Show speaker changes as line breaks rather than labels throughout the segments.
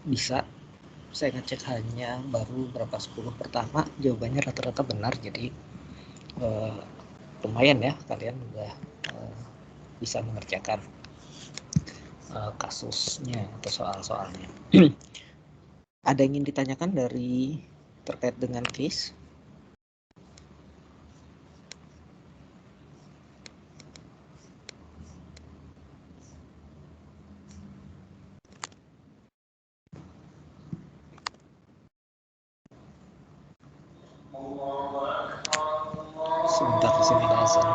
bisa. Saya ngecek hanya baru berapa 10 pertama, jawabannya rata-rata benar. Jadi lumayan ya, kalian udah bisa mengerjakan kasusnya atau soal-soalnya. Ada yang ingin ditanyakan dari terkait dengan case? Sebentar, di sini ada azan.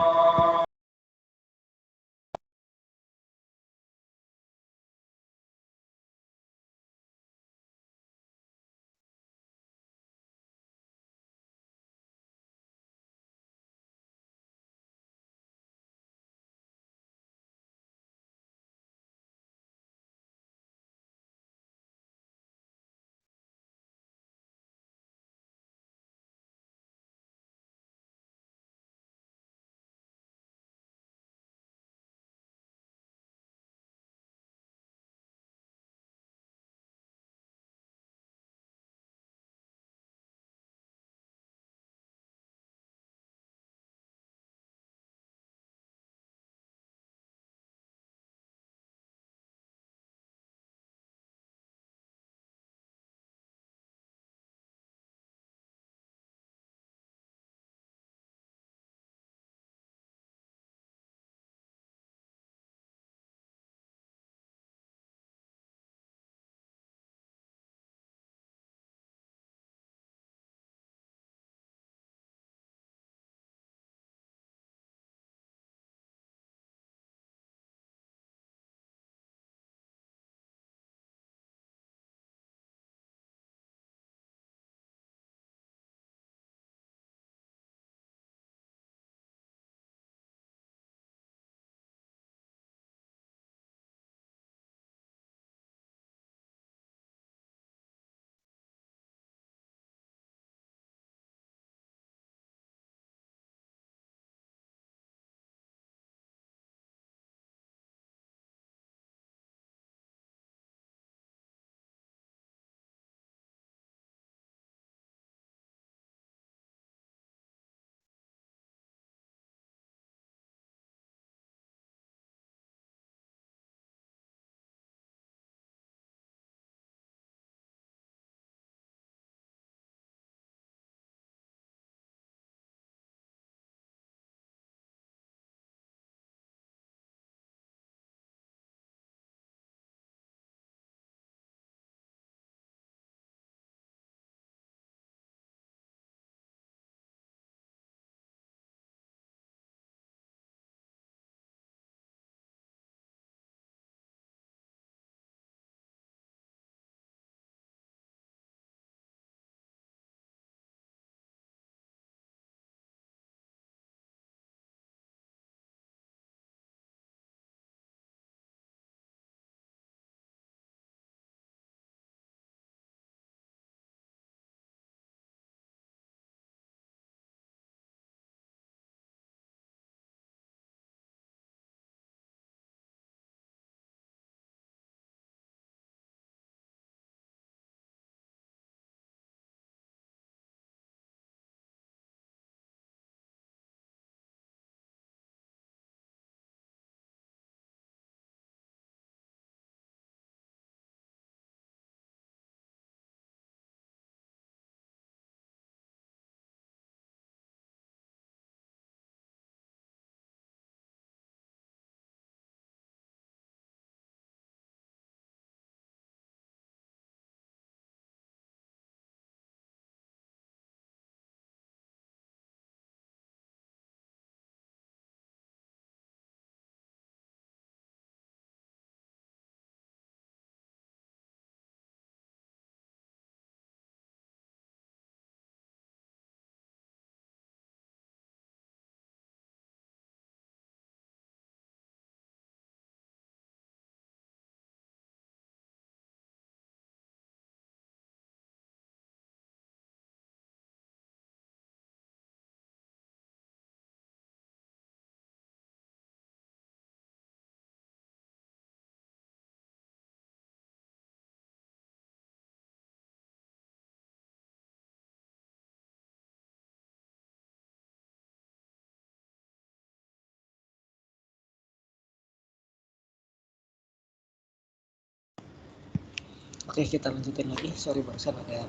Oke, kita lanjutin lagi. Sorry, barusan ada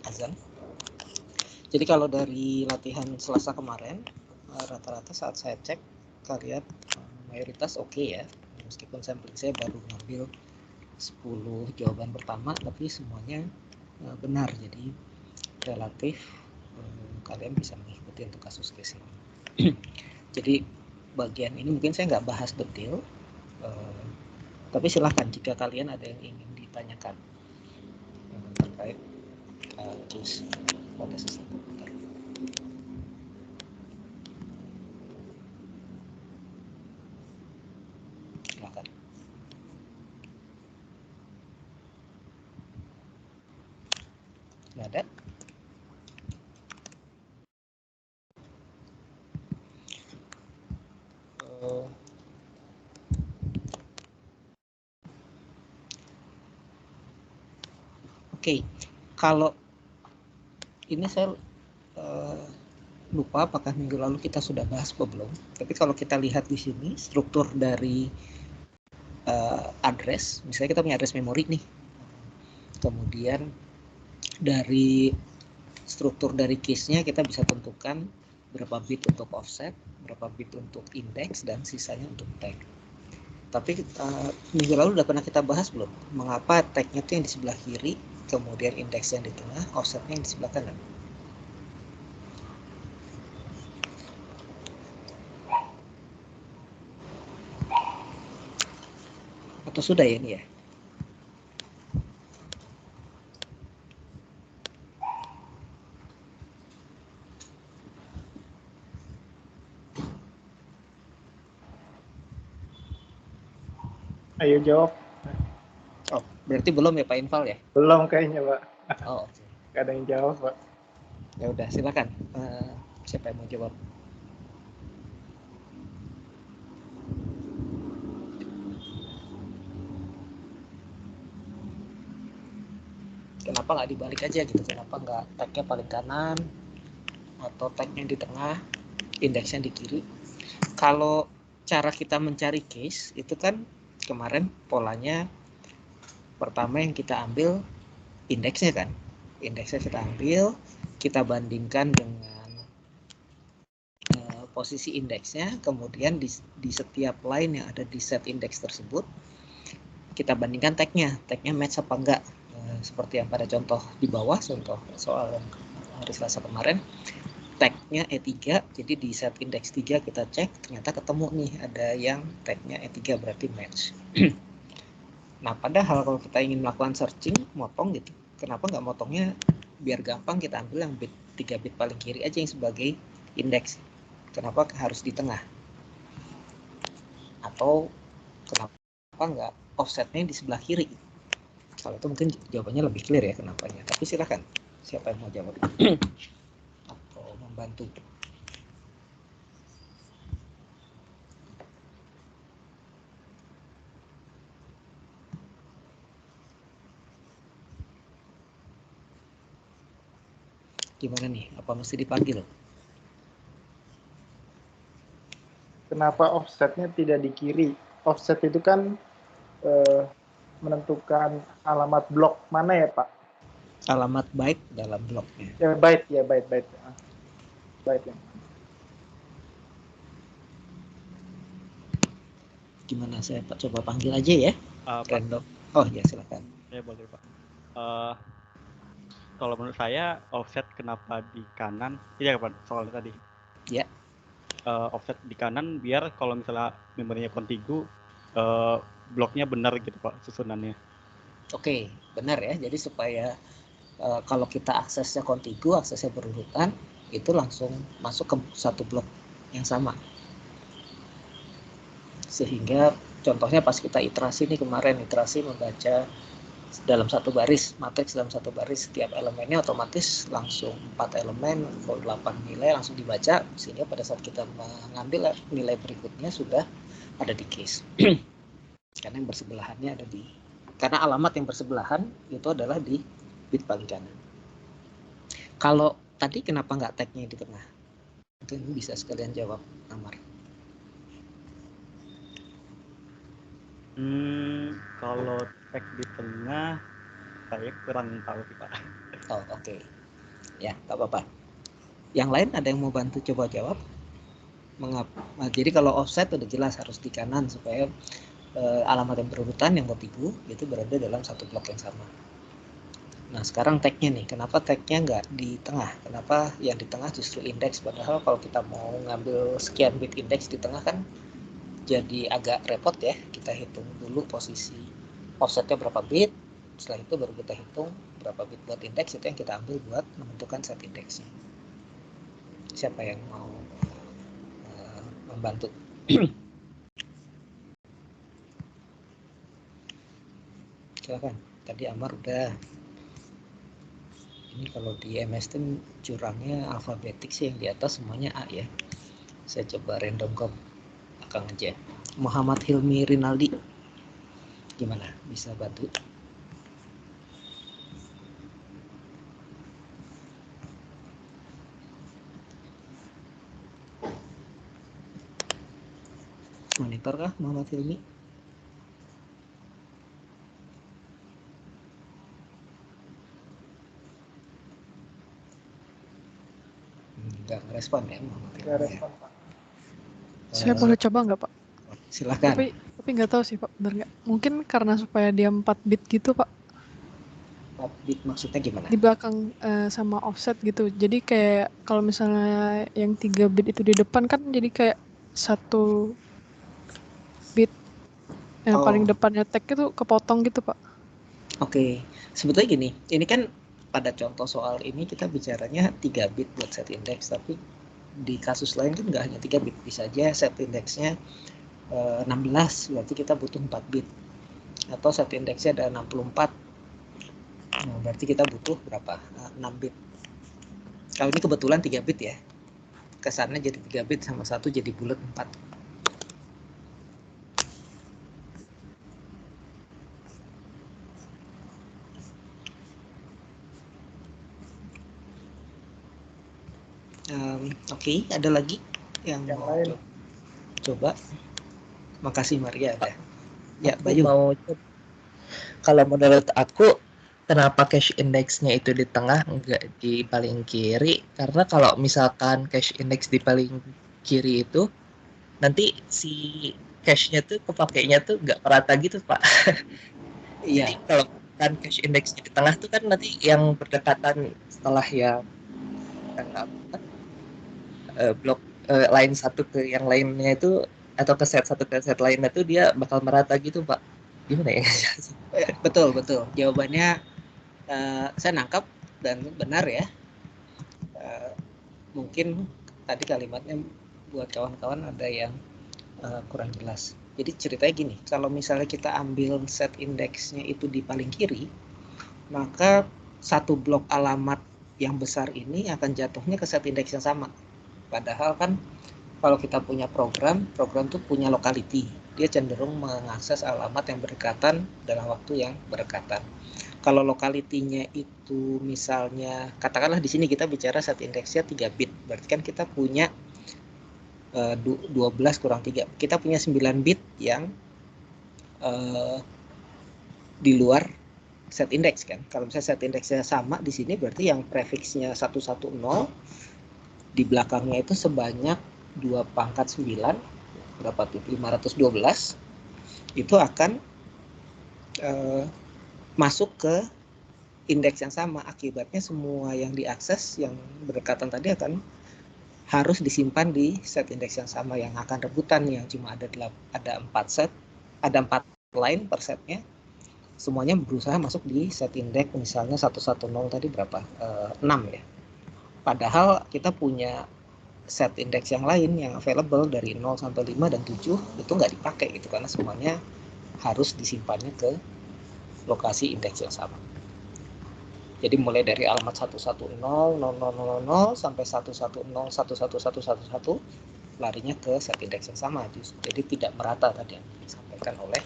azan. Jadi kalau dari latihan Selasa kemarin, rata-rata saat saya cek, kalian mayoritas oke ya. Meskipun sampling saya baru ngambil 10 jawaban pertama, tapi semuanya benar. Jadi relatif kalian bisa mengikuti untuk kasus case ini. Jadi bagian ini mungkin saya nggak bahas detail, tapi silahkan jika kalian ada yang ingin ditanyakan terkait case pada sesi komputer. Silahkan. Nggak ada? Oke, kalau ini saya lupa apakah minggu lalu kita sudah bahas atau belum. Tapi kalau kita lihat di sini struktur dari address, misalnya kita punya address memori nih. Kemudian dari struktur dari case-nya kita bisa tentukan berapa bit untuk offset, berapa bit untuk index, dan sisanya untuk tag. Tapi minggu lalu udah pernah kita bahas belum? Mengapa tag-nya itu yang di sebelah kiri, kemudian index yang di tengah, offsetnya yang di sebelah kanan? Atau sudah ya ini ya?
Ayo jawab.
Oh, berarti belum ya Pak Infal ya?
Belum kayaknya Pak.
Oh, oke.
Gak ada yang jawab Pak.
Ya udah, silakan. Siapa yang mau jawab? Kenapa nggak dibalik aja gitu? Kenapa nggak tag-nya paling kanan atau tag-nya di tengah, indeksnya di kiri? Kalau cara kita mencari case itu kan kemarin polanya pertama yang kita ambil indeksnya kan, indeksnya kita ambil, kita bandingkan dengan posisi indeksnya, kemudian di setiap line yang ada di set indeks tersebut kita bandingkan tagnya match apa enggak, seperti yang pada contoh di bawah, contoh soal yang hari Selasa kemarin, tagnya E3, jadi di set indeks 3 kita cek, ternyata ketemu nih ada yang tagnya E3 berarti match. Nah padahal kalau kita ingin melakukan searching, motong gitu, kenapa nggak motongnya biar gampang, kita ambil yang bit 3 bit paling kiri aja yang sebagai indeks, kenapa harus di tengah? Atau kenapa nggak offsetnya di sebelah kiri? Kalau itu mungkin jawabannya lebih clear ya kenapanya, tapi silakan siapa yang mau jawab atau membantu. Gimana nih, apa mesti dipanggil?
Kenapa offsetnya tidak di kiri? Offset itu kan menentukan alamat blok mana ya Pak?
Alamat byte dalam bloknya.
Ya byte ya, byte. Byte ya.
Gimana, saya coba panggil aja ya, random. Oh ya silakan.
Ya boleh Pak. Kalau menurut saya offset kenapa di kanan? Iya Pak, soalnya tadi.
Ya.
Offset di kanan biar kalau misalnya memorinya kontigu, bloknya benar gitu Pak susunannya.
Oke, benar ya. Jadi supaya kalau kita aksesnya kontigu, aksesnya berurutan, itu langsung masuk ke satu blok yang sama. Sehingga contohnya pas kita iterasi nih kemarin, iterasi membaca dalam satu baris, matriks dalam satu baris, setiap elemennya otomatis langsung 4 elemen, 8 nilai langsung dibaca, sehingga pada saat kita mengambil nilai berikutnya sudah ada di case. Karena yang bersebelahannya ada di, karena alamat yang bersebelahan itu adalah di bit paling kanan. Kalau tadi kenapa nggak tag-nya di tengah? Itu bisa sekalian jawab, Amar.
Kalau tag di tengah Saya kurang tahu sih Pak.
Oh, oke. Ya, nggak apa-apa. Yang lain ada yang mau bantu coba jawab? Mengapa? Nah, jadi kalau offset udah jelas harus di kanan supaya alamat yang berurutan yang kontiguo itu berada dalam satu blok yang sama. Nah, sekarang tag-nya nih, kenapa tag-nya nggak di tengah? Kenapa yang di tengah justru indeks? Padahal kalau kita mau ngambil sekian bit indeks di tengah kan jadi agak repot ya. Kita hitung dulu posisi offsetnya berapa bit, setelah itu baru kita hitung berapa bit buat indeks, itu yang kita ambil buat menentukan set indeksnya. Siapa yang mau membantu? Silakan. Tadi Amar udah. Ini kalau di MS Team curangnya alfabetik sih, yang di atas semuanya A ya. Saya coba random com akan aja. Muhammad Hilmi Rinaldi, gimana? Bisa bantu? Monitor kah Muhammad Hilmi? Nggak ngerespon ya Muhammad Hilmi.
Nggak respon, Pak.
Saya boleh coba nggak Pak?
Silakan.
Tapi nggak tahu sih Pak, benar nggak? Mungkin karena supaya dia 4 bit gitu Pak,
4 bit maksudnya gimana?
di belakang sama offset gitu. Jadi kayak kalau misalnya yang 3 bit itu di depan kan jadi kayak 1 bit yang paling depannya tag itu kepotong gitu Pak.
Oke, sebetulnya gini, ini kan pada contoh soal ini kita bicaranya 3 bit buat set index, tapi di kasus lain kan nggak hanya 3 bit, bisa aja set indeksnya 16, berarti kita butuh 4 bit. Atau set indeksnya ada 64, nah, berarti kita butuh berapa? 6 bit. Kalau ini kebetulan 3 bit ya, kesannya jadi 3 bit sama 1 jadi bulat 4. Oke, ada lagi yang mau
lain.
coba? Makasih Maria ada. Ya,
Aku
Bayu.
mau coba. Kalau menurut aku, kenapa cache index-nya itu di tengah, enggak di paling kiri? Karena kalau misalkan cache index di paling kiri itu, nanti si cache-nya tuh kepakainya tuh nggak merata gitu, Pak.
Iya.
Jadi kalau kan cache index-nya di tengah tuh kan nanti yang berdekatan setelah yang blok line satu ke yang lainnya itu, atau ke set satu ke set lainnya tuh dia bakal merata gitu, Pak. Gimana ya?
Betul. Jawabannya saya nangkap dan benar ya. Mungkin tadi kalimatnya buat kawan-kawan ada yang kurang jelas. Jadi ceritanya gini, kalau misalnya kita ambil set indeksnya itu di paling kiri, maka satu blok alamat yang besar ini akan jatuhnya ke set indeks yang sama. Padahal kan kalau kita punya program tuh punya locality. Dia cenderung mengakses alamat yang berdekatan dalam waktu yang berdekatan. Kalau locality-nya itu misalnya, katakanlah di sini kita bicara set indeksnya 3 bit. Berarti kan kita punya 12 kurang 3. Kita punya 9 bit yang di luar set index kan. Kalau misalnya set indeksnya sama di sini berarti yang prefiksnya 110 di belakangnya itu sebanyak 2 pangkat 9 berapa tuh 512 itu akan masuk ke indeks yang sama. Akibatnya semua yang diakses yang berdekatan tadi akan harus disimpan di set indeks yang sama, yang akan rebutan yang cuma ada 4 set, ada 4 line per setnya, semuanya berusaha masuk di set indeks misalnya 110 tadi berapa? 6 ya. Padahal kita punya set indeks yang lain yang available dari 0 sampai 5 dan 7 itu nggak dipakai gitu karena semuanya harus disimpannya ke lokasi indeks yang sama. Jadi mulai dari alamat 110, 0000 sampai 110, 11111 larinya ke set indeks yang sama. Jadi tidak merata tadi yang disampaikan oleh.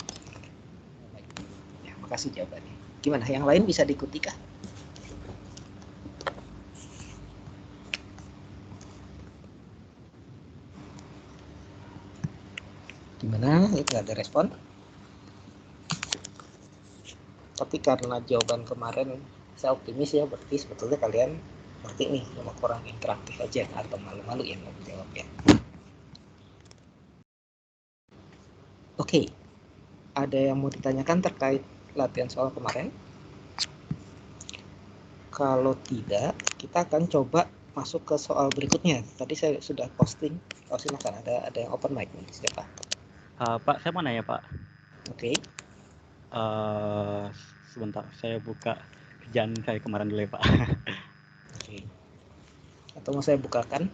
Ya, makasih jawabannya. Gimana? Yang lain bisa diikuti kah? Gimana? Itu ada respon? Tapi karena jawaban kemarin saya optimis ya, berarti sebetulnya kalian ngerti nih, cuma kurang interaktif aja atau malu-malu ya mau menjawab ya. Oke, ada yang mau ditanyakan terkait latihan soal kemarin? Kalau tidak, kita akan coba masuk ke soal berikutnya. Tadi saya sudah posting. Oh silakan, ada yang open mic nih, siapa?
Pak, saya mau nanya Pak.
Oke.
Sebentar, saya buka kerjaan saya kemarin dulu ya Pak.
Oke. Atau mau saya bukakan?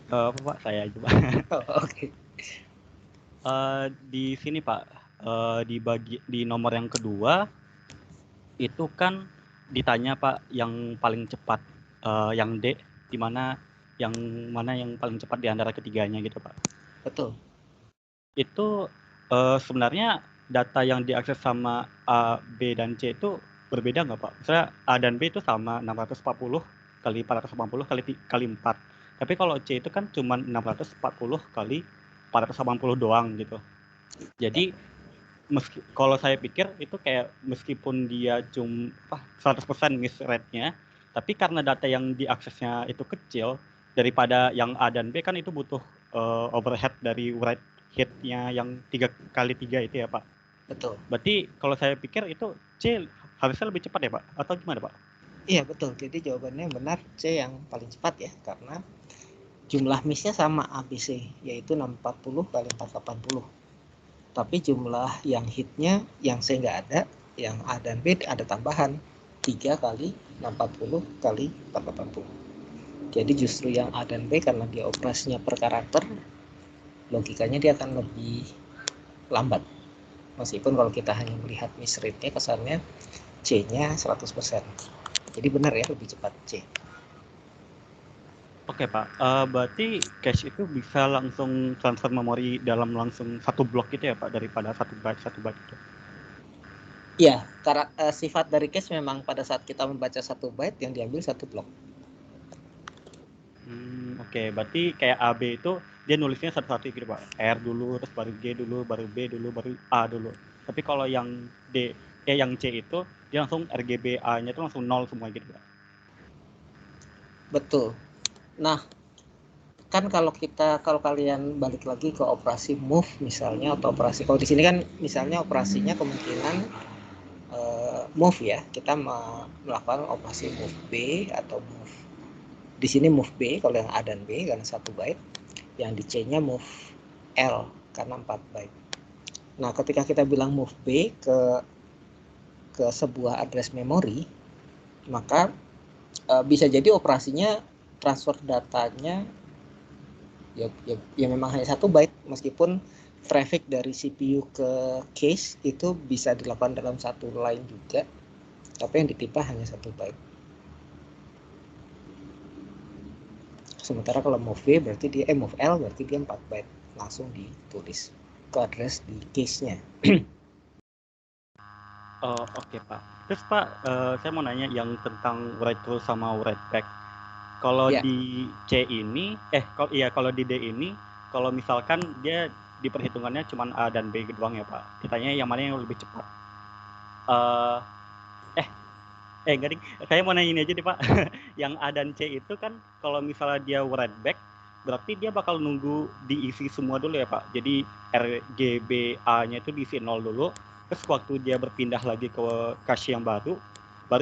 Apa Pak, saya aja Pak.
Oke.
Di sini Pak, di nomor yang kedua itu kan ditanya Pak yang paling cepat, yang D, di mana yang paling cepat di antara ketiganya gitu Pak.
Betul.
Itu sebenarnya data yang diakses sama A, B, dan C itu berbeda nggak Pak? Misalnya A dan B itu sama 640 kali 480 kali 4. Tapi kalau C itu kan cuma 640 kali 480 doang gitu. Jadi kalau saya pikir itu kayak meskipun dia cuma 100% miss rate-nya, tapi karena data yang diaksesnya itu kecil daripada yang A dan B kan itu butuh overhead dari write hit-nya yang 3x3 itu ya Pak.
Betul.
Berarti kalau saya pikir itu C harusnya lebih cepat ya Pak? Atau gimana Pak?
Iya betul, jadi jawabannya benar C yang paling cepat ya, karena jumlah miss-nya sama ABC, yaitu 640 kali 480. Tapi jumlah yang hit-nya yang C nggak ada, yang A dan B ada tambahan 3 kali 640 kali 480. Jadi justru yang A dan B karena dia operasinya per karakter, logikanya dia akan lebih lambat. Meskipun kalau kita hanya melihat miss rate-nya kesannya C-nya 100%. Jadi benar ya, lebih cepat C.
Oke Pak, berarti cache itu bisa langsung transfer memori dalam langsung satu blok gitu ya Pak, daripada satu byte itu?
Ya, sifat dari cache memang pada saat kita membaca 1 byte yang diambil 1 blok.
Oke, berarti kayak AB itu dia nulisnya satu-satu gitu Pak, R dulu, terus baru G dulu, baru B dulu, baru A dulu. Tapi kalau yang yang C itu dia langsung RGB A-nya itu langsung 0 semua gitu Pak.
Betul. Nah, kan kalau kalian balik lagi ke operasi move misalnya, atau operasi, kalau di sini kan misalnya operasinya kemungkinan move ya, kita melakukan operasi move B atau move, di sini move B kalau yang A dan B karena 1 byte, yang di C-nya move L karena 4 byte. Nah, ketika kita bilang move B ke sebuah address memori, maka bisa jadi operasinya transfer datanya ya memang hanya 1 byte, meskipun traffic dari CPU ke cache itu bisa dilakukan dalam satu line juga, tapi yang ditimpa hanya 1 byte. Sementara kalau move B berarti dia move L berarti dia 4 byte langsung ditulis ke address di cache-nya.
Oke Pak. Terus Pak, saya mau nanya yang tentang write through sama write back. Kalau
Ya.
di C ini, kalau di D ini, kalau misalkan dia diperhitungannya cuma A dan B doang ya Pak. Ditanya yang mana yang lebih cepat. Enggak ding. Saya mau nanya ini aja deh Pak. Yang A dan C itu kan kalau misalnya dia write back, berarti dia bakal nunggu diisi semua dulu ya Pak. Jadi RGB A-nya itu diisi 0 dulu. Terus waktu dia berpindah lagi ke cache yang baru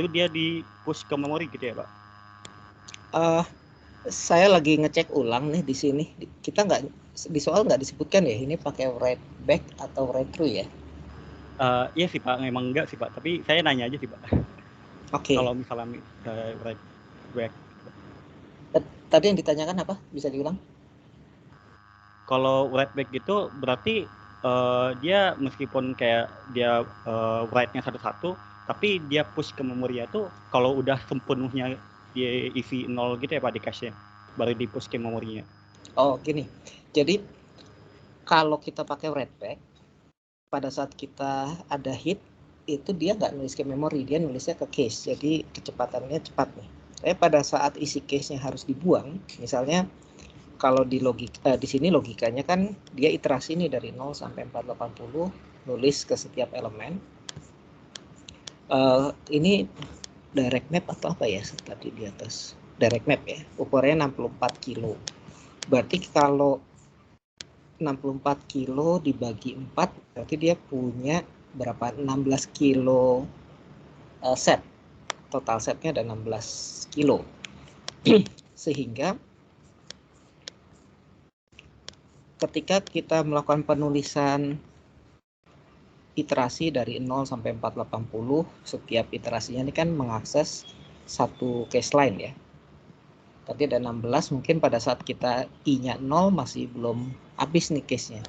dia di push ke memori gitu ya Pak.
Saya lagi ngecek ulang nih di sini. Kita nggak, di soal nggak disebutkan ya ini pakai write back atau write through ya?
Iya sih Pak, memang enggak sih Pak. Tapi saya nanya aja sih Pak.
Oke.
Kalau misalnya write back.
Tadi yang ditanyakan apa? Bisa diulang?
Kalau write back gitu berarti dia meskipun kayak dia write-nya satu-satu, tapi dia push ke memori itu kalau udah sepenuhnya dia isi 0 gitu ya Pak di cache-nya, baru di push ke memorinya.
Oh gini, jadi kalau kita pakai write back, pada saat kita ada hit, itu dia nggak nulis ke memori, dia nulisnya ke cache, jadi kecepatannya cepat nih. Tapi pada saat isi cache-nya harus dibuang, misalnya kalau di sini logikanya kan dia iterasi nih dari 0 sampai 480, nulis ke setiap elemen. Ini direct map atau apa ya tadi di atas? Direct map ya, ukurannya 64 kilo. Berarti kalau 64 kilo dibagi 4, berarti dia punya berapa? 16 kilo set. Total setnya ada 16 kilo. Sehingga ketika kita melakukan penulisan iterasi dari 0 sampai 480, setiap iterasinya ini kan mengakses satu case line ya. Tadi ada 16, mungkin pada saat kita I-nya 0 masih belum habis nih case-nya.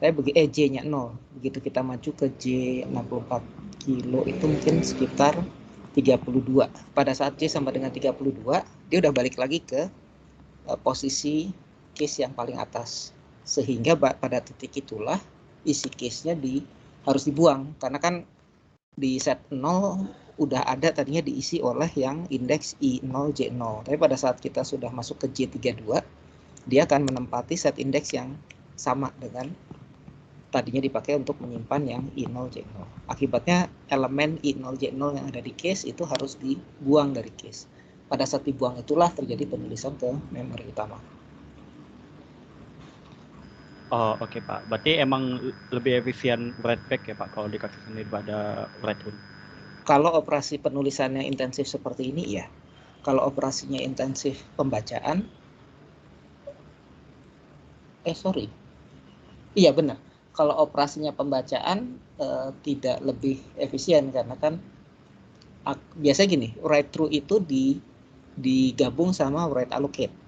Tapi J-nya 0. Begitu kita maju ke J 64 kilo itu mungkin sekitar 32. Pada saat J sama dengan 32, dia udah balik lagi ke posisi case yang paling atas. Sehingga pada titik itulah isi case-nya harus dibuang, karena kan di set 0 udah ada tadinya diisi oleh yang indeks I0, J0. Tapi pada saat kita sudah masuk ke J32, dia akan menempati set indeks yang sama dengan tadinya dipakai untuk menyimpan yang I0, J0. Akibatnya elemen I0, J0 yang ada di case itu harus dibuang dari case. Pada saat dibuang itulah terjadi penulisan ke memori utama.
Oh, oke Pak. Berarti emang lebih efisien write back ya Pak kalau di kasus ini daripada write run.
Kalau operasi penulisannya intensif seperti ini ya. Kalau operasinya intensif pembacaan, iya benar. Kalau operasinya pembacaan tidak lebih efisien karena kan biasanya gini, write through itu digabung sama write allocate.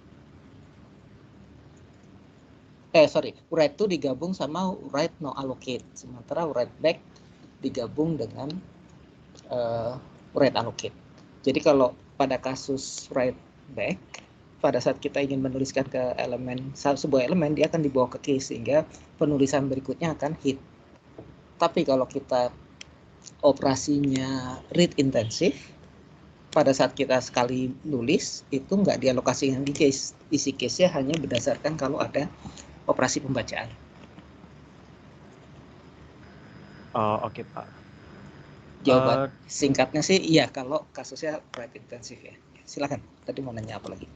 Write to digabung sama write no allocate. Sementara write back digabung dengan write allocate. Jadi kalau pada kasus write back, pada saat kita ingin menuliskan ke sebuah elemen, dia akan dibawa ke case sehingga penulisan berikutnya akan hit. Tapi kalau kita operasinya read intensif, pada saat kita sekali nulis itu nggak dialokasikan di case. Isi case-nya hanya berdasarkan kalau ada operasi pembacaan.
Oh, oke Pak.
Jawaban singkatnya sih iya kalau kasusnya write intensif ya. Silakan. Tadi mau nanya apa lagi?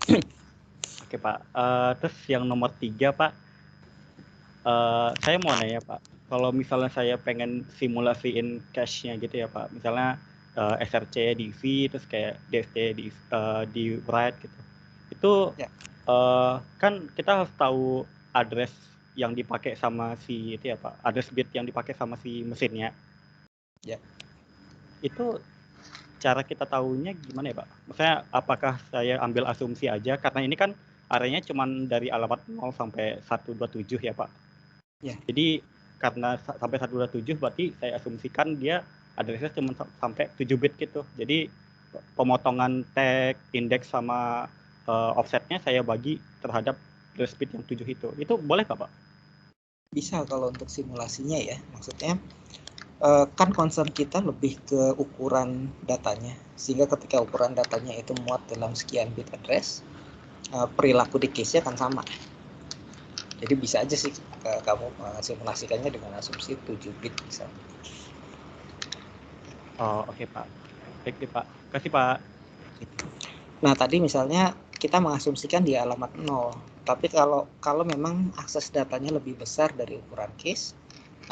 Oke Pak. Terus yang nomor 3 Pak, saya mau nanya Pak, kalau misalnya saya pengen simulasiin cache-nya gitu ya Pak, misalnya SRC di V terus kayak DST di write gitu, itu
Ya.
kan kita harus tahu address yang dipakai sama si itu ya Pak, address bit yang dipakai sama si mesinnya.
Ya.
Itu cara kita tahunya gimana ya Pak? Maksudnya apakah saya ambil asumsi aja karena ini kan areanya cuma dari alamat 0 sampai 127 ya Pak.
Ya.
Jadi karena sampai 127 berarti saya asumsikan dia addressnya cuma sampai 7 bit gitu. Jadi pemotongan tag, indeks sama offsetnya saya bagi terhadap address bit yang 7 itu. Itu boleh nggak Pak?
Bisa kalau untuk simulasinya ya. Maksudnya kan concern kita lebih ke ukuran datanya. Sehingga ketika ukuran datanya itu muat dalam sekian bit address, perilaku di case-nya akan sama. Jadi bisa aja sih kamu simulasikannya dengan asumsi 7 bit misalnya.
Oh, oke Pak. Baik deh Pak. Kasih Pak.
Nah, tadi misalnya kita mengasumsikan di alamat 0. Tapi kalau memang akses datanya lebih besar dari ukuran case,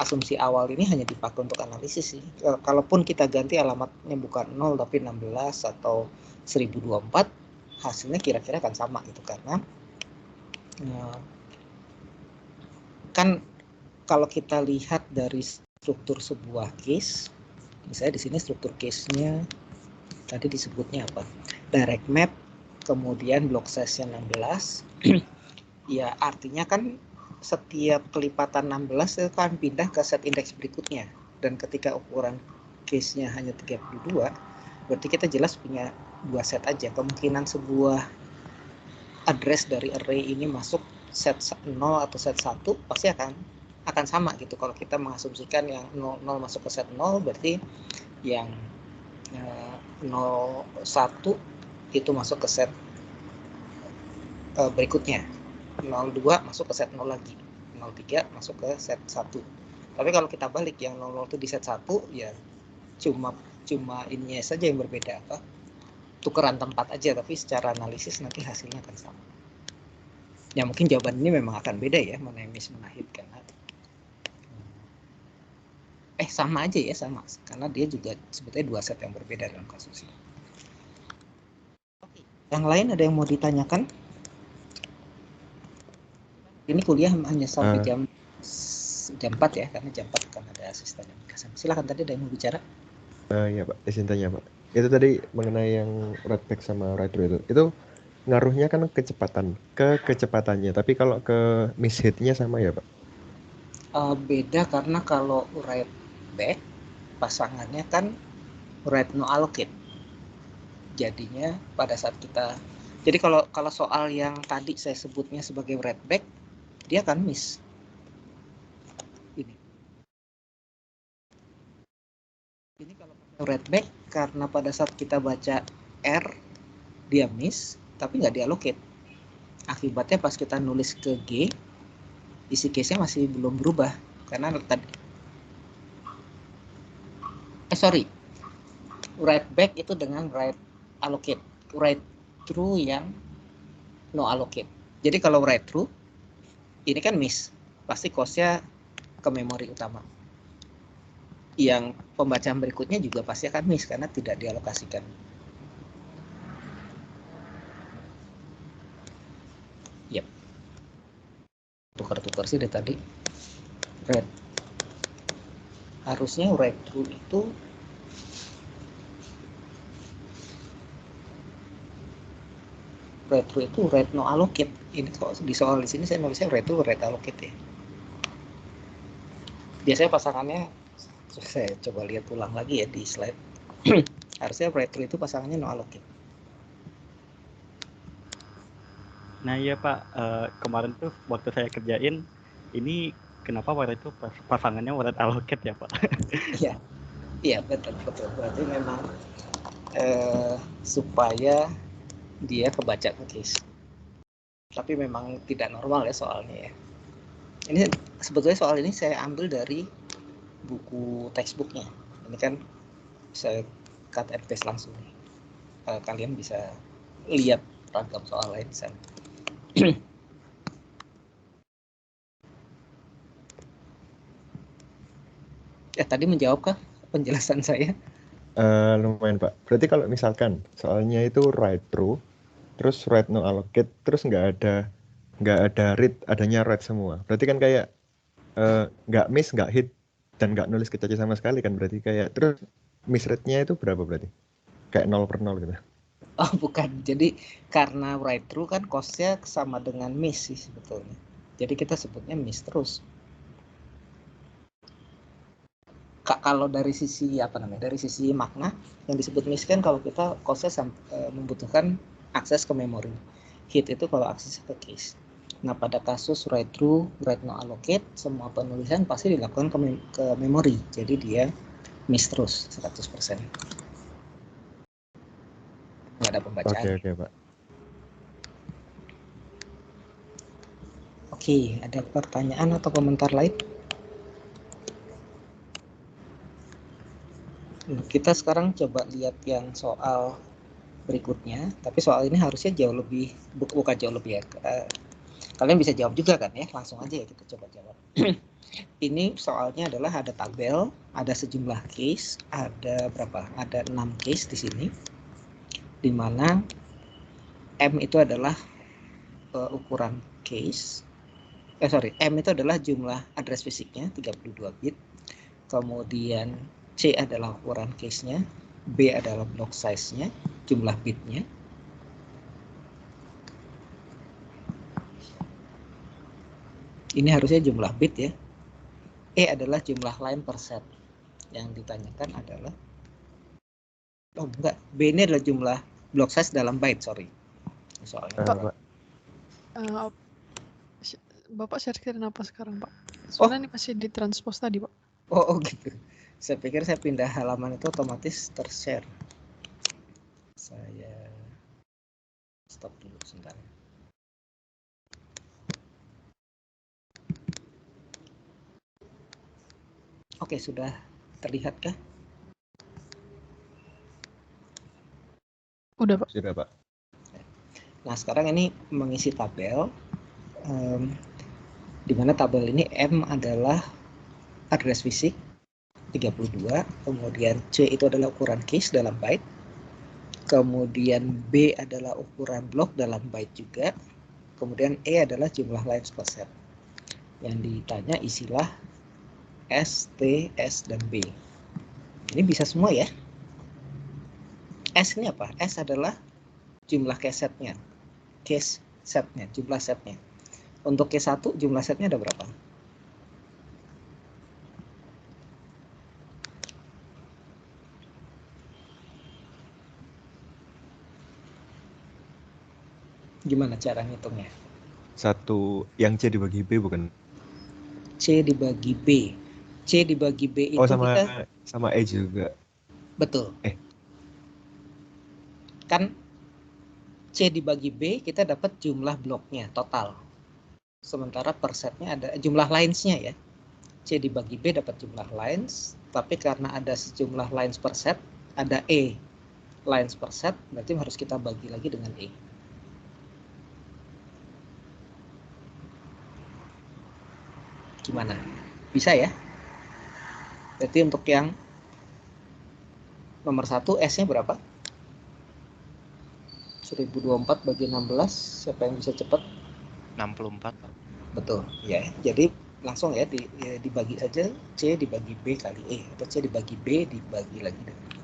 asumsi awal ini hanya dipakai untuk analisis sih. Kalaupun kita ganti alamatnya bukan 0 tapi 16 atau 1024, hasilnya kira-kira akan sama gitu karena kan kalau kita lihat dari struktur sebuah case, misalnya di sini struktur case-nya tadi disebutnya apa? Direct map, kemudian block size 16. Ya, artinya kan setiap kelipatan 16 itu kan pindah ke set indeks berikutnya. Dan ketika ukuran case-nya hanya 32, berarti kita jelas punya 2 set aja. Kemungkinan sebuah address dari array ini masuk set 0 atau set 1 pasti akan sama gitu. Kalau kita mengasumsikan yang 0 masuk ke set 0, berarti yang 01 itu masuk ke set berikutnya. 02 masuk ke set 0 lagi. 03 masuk ke set 1. Tapi kalau kita balik yang 00 itu di set 1, ya cuma cuma ininya saja yang berbeda, apa tukeran tempat aja, tapi secara analisis nanti hasilnya akan sama. Ya mungkin jawaban ini memang akan beda ya, mana yang miss mana hit, karena sama aja ya, sama, karena dia juga sebetulnya dua set yang berbeda dalam kasus ini. Oke. Yang lain ada yang mau ditanyakan? Ini kuliah hanya sampai jam 4 ya, karena jam 4 kan ada asisten yang kasih. Silakan, tadi ada yang mau bicara?
Ya Pak, izin tanya Pak. Itu tadi mengenai yang right back sama right through itu ngaruhnya kan kecepatannya, tapi kalau ke miss hit-nya sama ya Pak?
Beda, karena kalau right back pasangannya kan right no allocate. Jadinya pada saat kita, jadi kalau soal yang tadi saya sebutnya sebagai right back, dia akan miss. Ini kalau right back, karena pada saat kita baca R dia miss, tapi nggak diallocate. Akibatnya pas kita nulis ke G, isi case-nya masih belum berubah, karena tadi right back itu dengan right allocate, right through yang no allocate. Jadi kalau right through ini kan miss, pasti cost-nya ke memori utama. Yang pembacaan berikutnya juga pasti akan miss karena tidak dialokasikan. Yep. Tukar-tukar sih dari tadi. Red. Harusnya right through itu right no allocate. Ini kok di soal di sini saya nulisnya right through right allocate ya. Biasanya pasangannya, saya coba lihat ulang lagi ya di slide. Harusnya right through itu pasangannya no allocate.
Nah iya Pak, kemarin tuh waktu saya kerjain ini kenapa waktu itu pasangannya right allocate ya Pak?
Iya betul. Berarti memang supaya dia kebaca ke case. Tapi memang tidak normal ya soalnya ya. Ini sebetulnya soal ini saya ambil dari buku textbooknya. Ini kan saya cut and paste langsung. Kalian bisa lihat ragam soal lain di sana. Tadi menjawabkah penjelasan saya?
Lumayan Pak. Berarti kalau misalkan soalnya itu right through, terus right no allocate, terus nggak ada read, adanya right semua. Berarti kan kayak nggak miss, nggak hit, dan nggak nulis ke caci sama sekali kan, berarti kayak terus miss rate-nya itu berapa berarti? Kayak 0/0 gitu.
Oh bukan, jadi karena right through kan cost-nya sama dengan miss sih sebetulnya. Jadi kita sebutnya miss terus. Kalau dari sisi dari sisi makna yang disebut miss kan kalau kita cost-nya membutuhkan akses ke memori. Hit itu kalau akses ke case. Nah pada kasus right through, right no allocate, semua penulisan pasti dilakukan ke memori. Jadi dia miss terus 100%. Nggak ada pembacaan.
Oke Pak.
Oke, ada pertanyaan atau komentar lain? Kita sekarang coba lihat yang soal berikutnya, tapi soal ini harusnya jauh lebih, bukan jauh lebih ya, kalian bisa jawab juga kan ya, langsung aja ya kita coba jawab. Ini soalnya adalah ada tabel, ada sejumlah case, ada berapa? Ada 6 case di sini, di mana M itu adalah ukuran case, M itu adalah jumlah address fisiknya 32 bit, kemudian C adalah ukuran case-nya, B adalah block size-nya, jumlah bit-nya. Ini harusnya jumlah bit ya. E adalah jumlah line per set. Yang ditanyakan adalah, B ini adalah jumlah block size dalam byte, sorry. Soalnya.
Pak.
Bapak share-screen apa sekarang Pak? Soalnya ini masih ditranspose tadi Pak.
Oh gitu. Saya pikir saya pindah halaman itu otomatis ter-share. Saya stop dulu sebentar. Oke, sudah terlihat kah?
Udah, Pak.
Sudah, Pak.
Nah, sekarang ini mengisi tabel, di mana tabel ini M adalah address fisik 32, kemudian C itu adalah ukuran case dalam byte, kemudian B adalah ukuran blok dalam byte juga, kemudian E adalah jumlah lines per set. Yang ditanya isilah S, T, S, dan B. Ini bisa semua ya. S ini apa? S adalah jumlah case setnya. Case setnya, jumlah setnya. Untuk case 1 jumlah setnya ada berapa? Gimana cara ngitungnya?
Satu yang C dibagi B bukan?
C dibagi B. C dibagi B itu
Oh, sama
kita
sama E juga.
betul. Kan C dibagi B kita dapat jumlah bloknya total. Sementara per setnya ada jumlah lines-nya ya. C dibagi B dapat jumlah lines, tapi karena ada sejumlah lines per set, ada E lines per set, berarti harus kita bagi lagi dengan E. Gimana? Bisa ya? Berarti untuk yang nomor 1 S-nya berapa? 1024 bagi 16, siapa yang bisa cepat?
64, Pak.
Betul, ya. Jadi langsung ya dibagi saja C dibagi B kali E, atau C dibagi B dibagi lagi dengan E.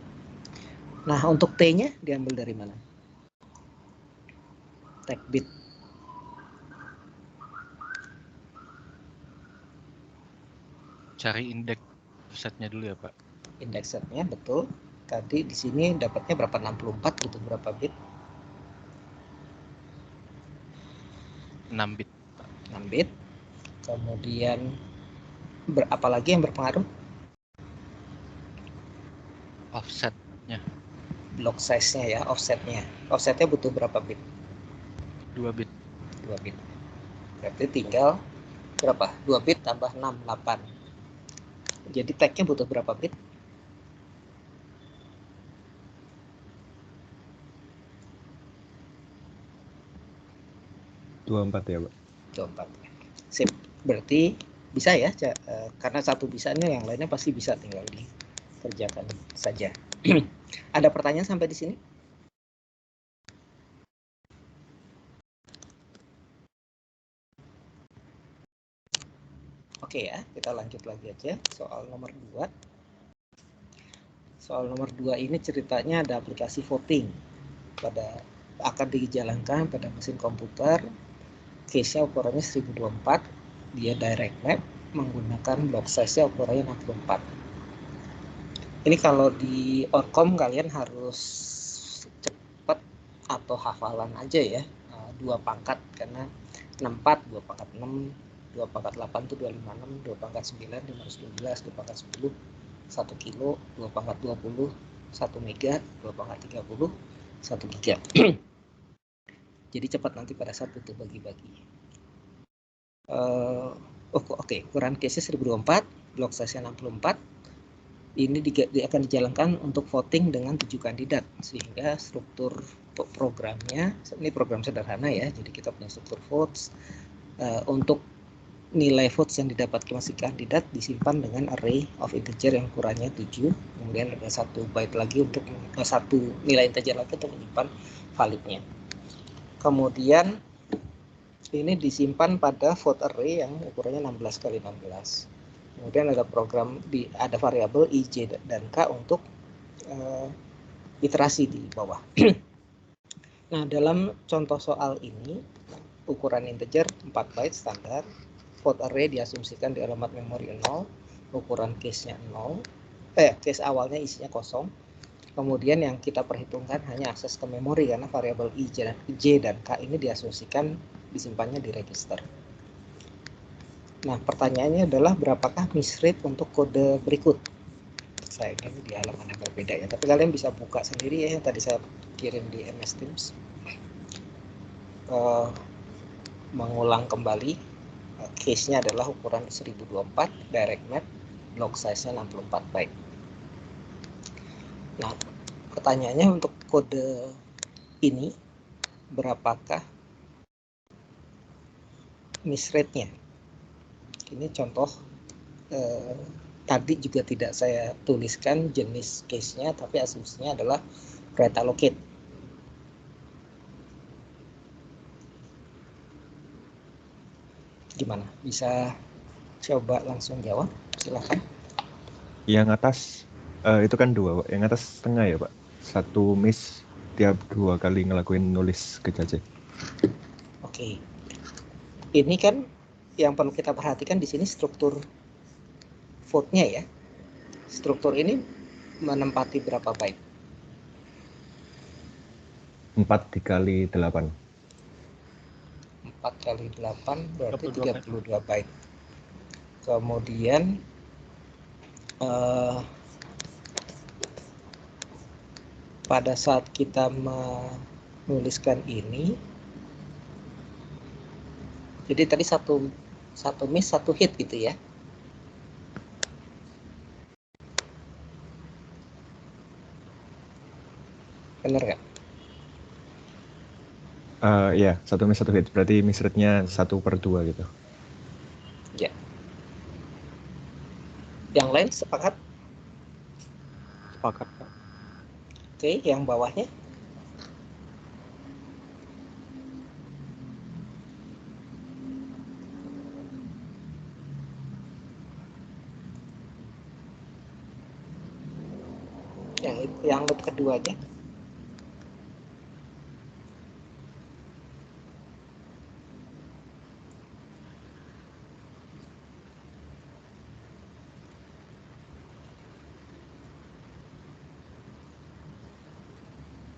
Nah, untuk T-nya diambil dari mana? Tag bit.
Cari indeks setnya dulu ya, Pak.
Indeks setnya betul. Tadi di sini dapatnya berapa? 64 butuh berapa bit?
6 bit.
6 bit. Kemudian apalagi yang berpengaruh?
Offsetnya
Block size-nya ya, offsetnya. Offsetnya butuh berapa bit?
2 bit.
2 bit. Berarti tinggal berapa? 2 bit tambah 6, 8. Jadi tag-nya butuh berapa bit?
Dua 24 ya, Pak.
24. Sip. Berarti bisa ya, karena satu bisanya yang lainnya pasti bisa, tinggal dikerjakan saja. Ada pertanyaan sampai di sini? Oke ya, kita lanjut lagi aja soal nomor 2. Soal nomor 2 ini ceritanya ada aplikasi voting akan dijalankan pada mesin komputer. Case-nya ukurannya 1024, dia direct map menggunakan block size-nya ukurannya 64. Ini kalau di Orcom kalian harus cepat atau hafalan aja ya, 2 pangkat, karena 64, 2 pangkat 6, 2 pangkat 8 itu 256, 2 pangkat 9, 512, 2 pangkat 10, 1 kilo, 2 pangkat 20, 1 mega, 2 pangkat 30, 1 giga. Jadi cepat nanti pada saat itu bagi-bagi. Oke, ukuran case-nya 1024, block size-nya 64. Ini akan dijalankan untuk voting dengan 7 kandidat, sehingga struktur programnya, ini program sederhana ya, jadi kita punya struktur votes. Untuk nilai votes yang didapatkan masing kandidat disimpan dengan array of integer yang ukurannya 7, kemudian ada 1 byte lagi untuk 1 nilai integer lagi untuk menyimpan validnya. Kemudian ini disimpan pada vote array yang ukurannya 16 kali 16. Kemudian ada ada variabel I, J, dan K untuk iterasi di bawah. Nah, dalam contoh soal ini, ukuran integer 4 byte standar, vote array diasumsikan di alamat memori 0, ukuran case-nya 0, case awalnya isinya kosong. Kemudian yang kita perhitungkan hanya akses ke memori, karena variabel I, J, dan K ini diasumsikan disimpannya di register. Nah, pertanyaannya adalah berapakah miss rate untuk kode berikut? Sayangnya ini di halaman yang berbeda ya, tapi kalian bisa buka sendiri ya, yang tadi saya kirim di MS Teams. Mengulang kembali, case-nya adalah ukuran 1024, direct map, block size-nya 64 byte. Nah, pertanyaannya untuk kode ini berapakah miss rate-nya. Ini contoh tadi juga tidak saya tuliskan jenis case-nya, tapi asumsinya adalah rate allocate. Gimana? Bisa coba langsung jawab? Silakan.
Yang atas itu kan 2, Pak. Yang atas setengah ya, Pak. 1 miss tiap 2 kali ngelakuin nulis ke CC.
Oke. Ini kan yang perlu kita perhatikan di sini struktur vote-nya ya. Struktur ini menempati berapa byte?
4 dikali 8.
4 kali 8 berarti
32
32 byte. Kemudian pada saat kita menuliskan ini, jadi tadi satu miss 1 hit gitu ya. Bener nggak?
Ya, 1 miss 1 hit. Berarti miss rate-nya 1/2 gitu.
Ya. Yang lain sepakat?
Sepakat, Pak.
Oke, yang bawahnya? Yang loop kedua aja.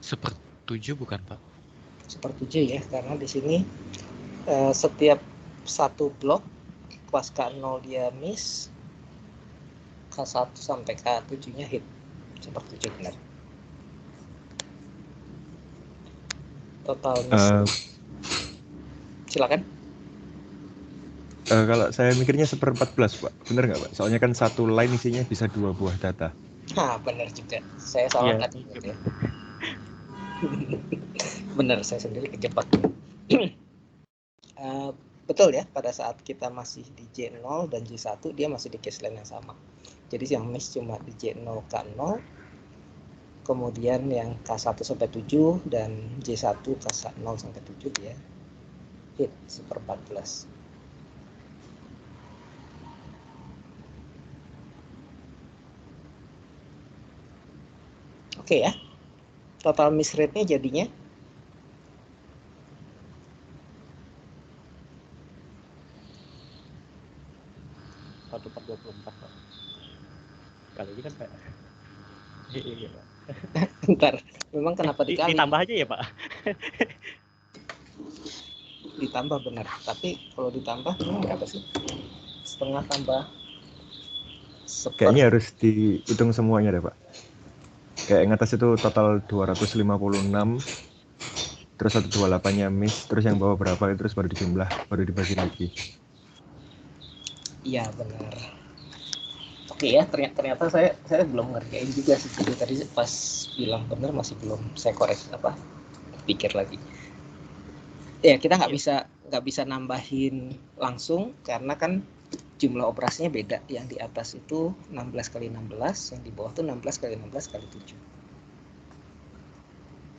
Sepertujuh bukan, Pak?
Sepertujuh ya, karena di sini setiap satu blok pas K0 dia miss, K1 sampai K7-nya hit. Sepertujuh benar. Total miss. Silakan.
Kalau saya mikirnya 1/14, Pak. Bener nggak, Pak? Soalnya kan satu line isinya bisa 2 buah data.
Nah, benar juga. Saya salah
Iya.
tadi. Ya. Benar, saya sendiri kejebak. Betul ya, pada saat kita masih di J0 dan J1, dia masih di case line yang sama. Jadi yang miss cuma di J0 K0, kemudian yang K1 sampai 7 dan J1 K0 sampai 7 dia hit 1/14. Oke ya, total miss rate-nya jadinya
1/24, Pak. Kali ini kan, Pak. Iya, Pak.
Bentar, memang kenapa dikali?
Ditambah aja ya, Pak?
Ditambah benar, tapi kalau ditambah berapa sih? Setengah tambah
Kayaknya harus dihitung semuanya deh, Pak. Kayak yang atas itu total 256, terus 128-nya miss, terus yang bawah berapa, terus baru dijumlah, baru dibagi lagi.
Iya benar. Oke ya, ternyata saya belum ngerjain juga sih. Jadi tadi pas bilang benar masih belum saya koreksi pikir lagi. Ya kita nggak bisa nambahin langsung karena kan jumlah operasinya beda. Yang di atas itu 16 kali 16, yang di bawah itu 16 kali 16 kali 7.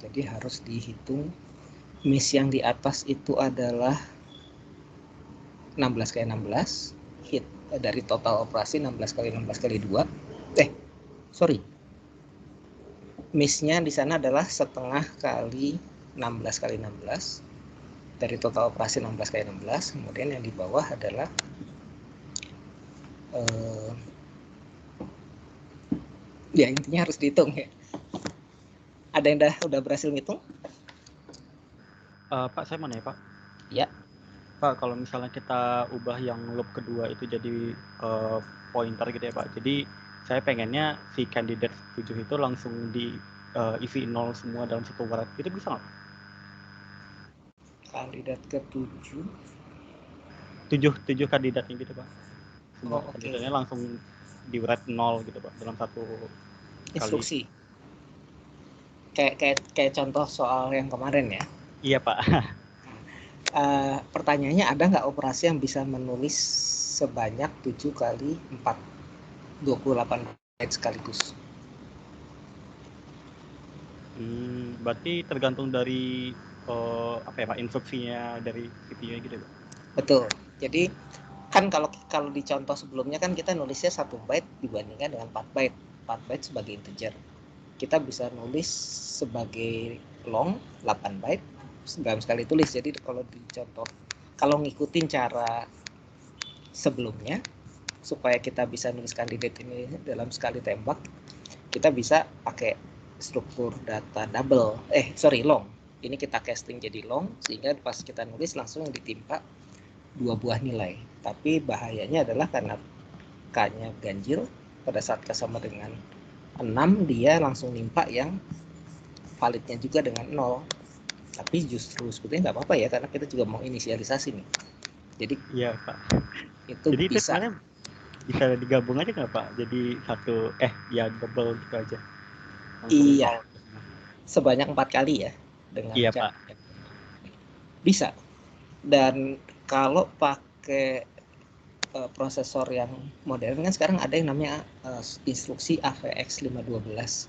Jadi harus dihitung miss yang di atas itu adalah 16 kali 16, hit dari total operasi 16 kali 16 kali 2. Miss-nya di sana adalah setengah kali 16 kali 16 dari total operasi 16 kali 16. Kemudian yang di bawah adalah ya intinya harus dihitung ya. Ada yang udah berhasil ngitung?
Pak, saya mau nanya, Pak.
Ya.
Pak, kalau misalnya kita ubah yang loop kedua itu jadi pointer gitu ya, Pak. Jadi saya pengennya si kandidat 7 itu langsung isi 0 semua dalam satu word. Itu bisa nggak?
Kandidat ke-7.
7 kandidatnya gitu, Pak. Semua kandidatnya
Okay.
langsung di word 0 gitu, Pak, dalam satu
instruksi. kayak contoh soal yang kemarin ya.
Iya Pak.
Pertanyaannya, ada nggak operasi yang bisa menulis sebanyak 7 kali 4, 28 byte sekaligus?
Berarti tergantung dari apa ya Pak, instruksinya dari CPU gitu Pak.
Betul. Jadi kan kalau di contoh sebelumnya kan kita nulisnya 1 byte dibandingkan dengan 4 byte. 4 byte sebagai integer. Kita bisa nulis sebagai long 8 byte dalam sekali tulis. Jadi kalau di contoh, kalau ngikutin cara sebelumnya supaya kita bisa nulis kandidat ini dalam sekali tembak, kita bisa pakai struktur data long. Ini kita casting jadi long sehingga pas kita nulis langsung ditimpa 2 buah nilai. Tapi bahayanya adalah karena K-nya ganjil, pada saat K sama dengan 6 dia langsung nimpa yang validnya juga dengan 0. Tapi justru sebetulnya nggak apa-apa ya, karena kita juga mau inisialisasi nih. Jadi
Iya Pak.
itu
Jadi itu
bisa.
sebenarnya bisa digabung aja nggak Pak? Jadi satu ya double gitu aja. Langsung
Iya.
nol.
Sebanyak 4 kali ya dengan
Iya
cara.
Pak.
Bisa. Dan kalau pakai prosesor yang modern kan sekarang ada yang namanya instruksi AVX 512.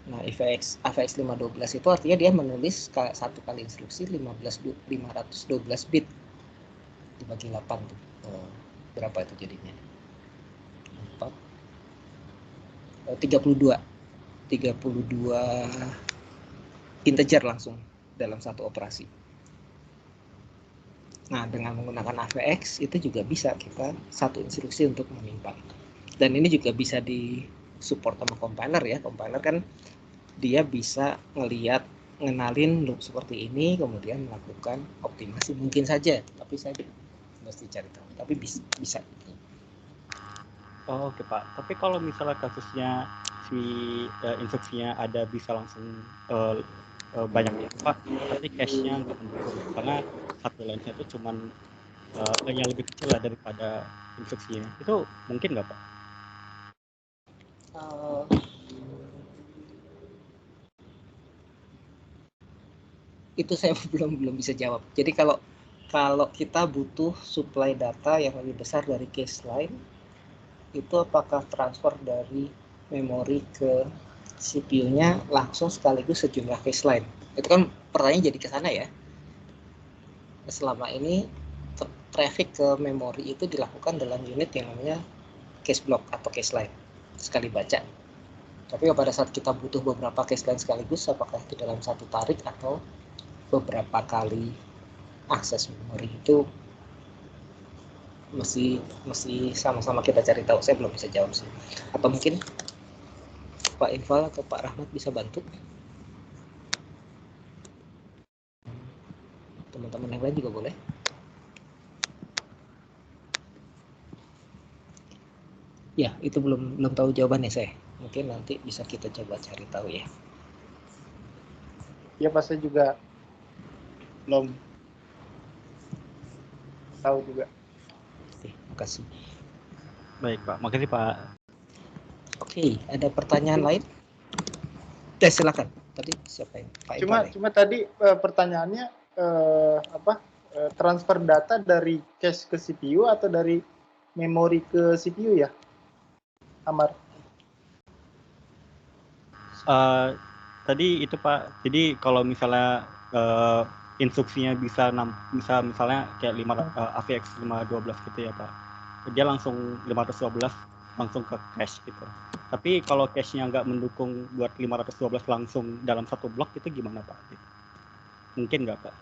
Nah, AVX 512 itu artinya dia menulis satu kali instruksi 512 bit dibagi 8 tuh. Berapa itu jadinya? 32 integer langsung dalam satu operasi. Nah, dengan menggunakan AVX itu juga bisa kita satu instruksi untuk menimpa. Dan ini juga bisa di-support sama compiler ya. Compiler kan dia bisa ngenalin loop seperti ini, kemudian melakukan optimasi mungkin saja. Tapi saya mesti cari tahu. Tapi bisa.
Oh, oke Pak. Tapi kalau misalnya kasusnya si instruksinya ada bisa langsung banyak ya Pak, tapi cache-nya nggak mendukung karena satu line-nya itu cuman yang lebih kecil lah daripada instruksinya. Itu mungkin nggak Pak?
Itu saya belum bisa jawab. Jadi kalau kita butuh supply data yang lebih besar dari cache line, itu apakah transfer dari memori ke CPU-nya langsung sekaligus sejumlah cache line? Itu kan pertanyaan jadi ke sana ya. Selama ini traffic ke memori itu dilakukan dalam unit yang namanya cache block atau cache line, sekali baca. Tapi pada saat kita butuh beberapa cache line sekaligus, apakah itu dalam satu tarik atau beberapa kali akses memori, itu mesti sama-sama kita cari tahu. Saya belum bisa jawab sih. Atau mungkin Pak Infal atau Pak Rahmat bisa bantu. Teman-teman yang lain juga boleh. Ya, itu belum tahu jawabannya saya. Mungkin nanti bisa kita coba cari tahu ya.
Ya, Pak, saya juga belum tahu juga.
Oke, makasih.
Baik Pak, makasih Pak.
Oke, ada pertanyaan lain? Silakan. Tadi siapa yang Pak Infal?
Cuma tadi pertanyaannya transfer data dari cache ke CPU atau dari memori ke CPU ya, Amar?
Tadi itu Pak, jadi kalau misalnya instruksinya bisa misalnya kayak AVX 512 gitu ya Pak, dia langsung 512 langsung ke cache gitu. Tapi kalau cache-nya nggak mendukung buat 512 langsung dalam satu blok, itu gimana Pak? Mungkin nggak Pak?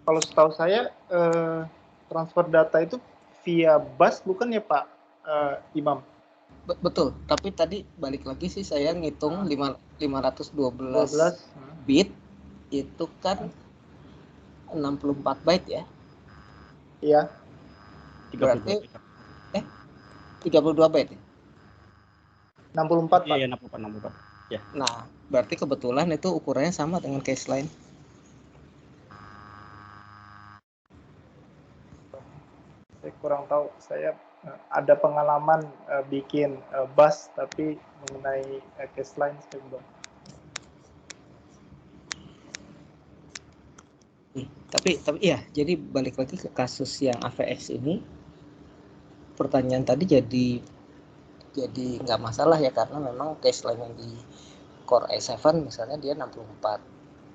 Kalau setahu saya transfer data itu via bus bukan ya Pak Imam?
Betul, tapi tadi balik lagi sih saya ngitung 512 bit itu kan 64 byte ya.
Iya.
32
Berarti 32 byte ya?
64 Pak.
Iya, 64. Ya.
Nah, berarti kebetulan itu ukurannya sama dengan cache line.
Saya kurang tahu, saya ada pengalaman bikin bus tapi mengenai case line Bang.
Tapi ya, jadi balik lagi ke kasus yang AVX ini, pertanyaan tadi jadi nggak masalah ya, karena memang case line yang di Core i7 misalnya dia 64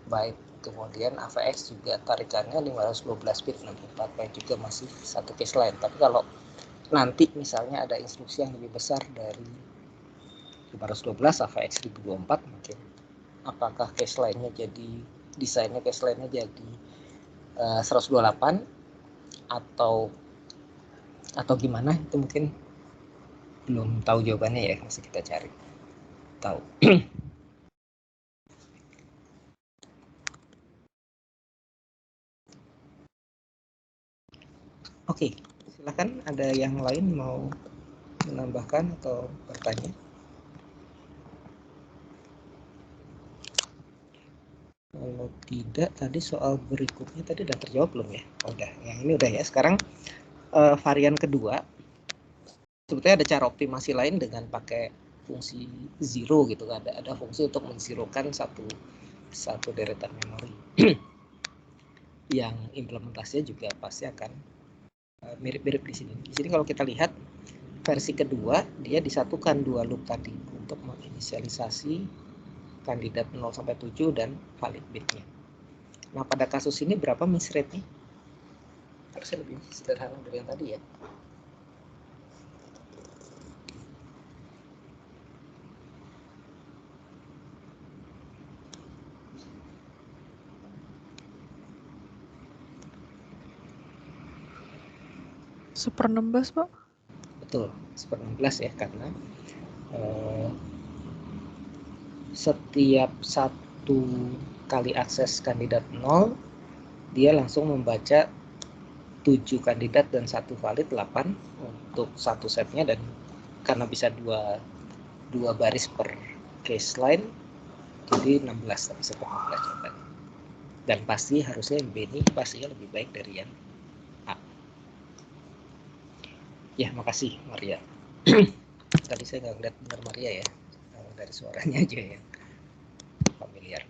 byte, kemudian AVX juga tarikannya 512 bit 64 byte juga masih satu case line. Tapi kalau nanti misalnya ada instruksi yang lebih besar dari 512 AVX 1024 mungkin, apakah case line-nya jadi desainnya case line-nya jadi 128 atau gimana, itu mungkin belum tahu jawabannya ya, masih kita cari tahu. Oke, silakan ada yang lain mau menambahkan atau bertanya. Kalau tidak, tadi soal berikutnya tadi udah terjawab belum ya? Oh, udah, yang ini udah ya. Sekarang varian kedua, sebetulnya ada cara optimasi lain dengan pakai fungsi zero gitu. Ada fungsi untuk menzerokan satu deretan memori. Yang implementasinya juga pasti akan mirip-mirip di sini. Di sini kalau kita lihat versi kedua, dia disatukan dua loop tadi untuk menginisialisasi kandidat 0 sampai 7 dan valid bitnya. Nah, pada kasus ini berapa miss rate-nya? Harusnya lebih sederhana dari yang tadi ya.
Super 16, Pak.
Betul, super 16 ya, karena setiap satu kali akses kandidat 0, dia langsung membaca 7 kandidat dan 1 valid 8 untuk satu setnya, dan karena bisa dua baris per case line, jadi 16, tapi super 16 jawabannya. Dan pasti harusnya yang B ini pastinya lebih baik dari yang A. Ya, makasih Maria. Tadi saya nggak lihat benar Maria ya, dari suaranya aja yang familiar.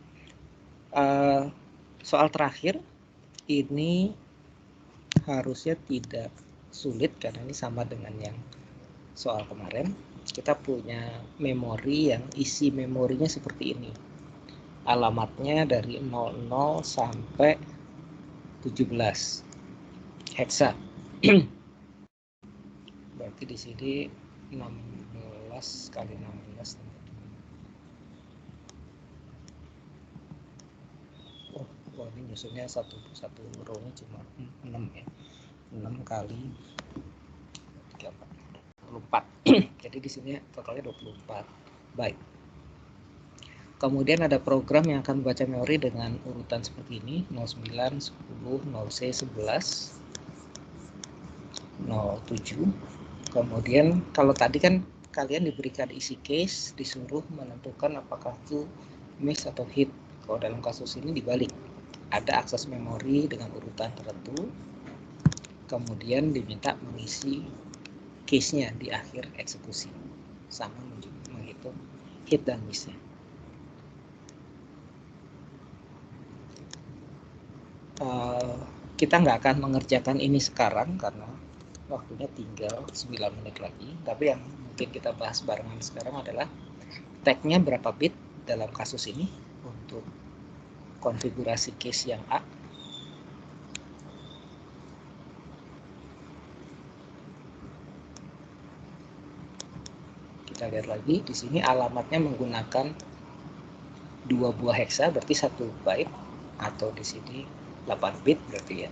Soal terakhir ini harusnya tidak sulit karena ini sama dengan yang soal kemarin. Kita punya memori yang isi memorinya seperti ini. Alamatnya dari 00 sampai 17 heksa. Berarti di sini 16 kali 16. Oh, ini nyusunnya satu row-nya cuma 6 ya. 6 kali 24. Jadi di sini totalnya 24 byte. Kemudian ada program yang akan membaca memori dengan urutan seperti ini, 09, 10, 0C, 11, 07. Kemudian kalau tadi kan kalian diberikan isi case, disuruh menentukan apakah itu miss atau hit. Kalau dalam kasus ini dibalik, ada akses memori dengan urutan tertentu, kemudian diminta mengisi case-nya di akhir eksekusi, sama menghitung hit dan miss-nya. Kita nggak akan mengerjakan ini sekarang karena waktunya tinggal 9 menit lagi, tapi yang mungkin kita bahas barengan sekarang adalah tag-nya berapa bit dalam kasus ini untuk konfigurasi case yang A. Kita lihat lagi di sini alamatnya menggunakan 2 buah heksa, berarti 1 byte, atau di sini 8 bit berarti ya.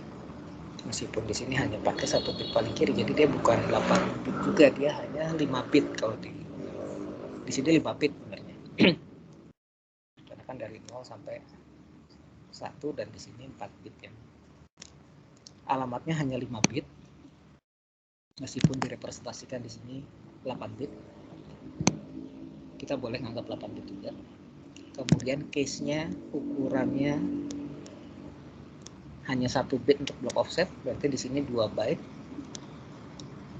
Meskipun di sini hanya pakai 1 bit paling kiri, jadi dia bukan 8 bit juga, dia hanya 5 bit. Kalau di sini 5 bit sebenarnya. Karena kan dari 0 sampai 1 dan di sini 4 bit ya. Alamatnya hanya 5 bit. Meskipun direpresentasikan di sini 8 bit. Kita boleh nganggap 8 bit juga. Kemudian case-nya ukurannya hanya 1 bit untuk block offset, berarti di sini 2 byte.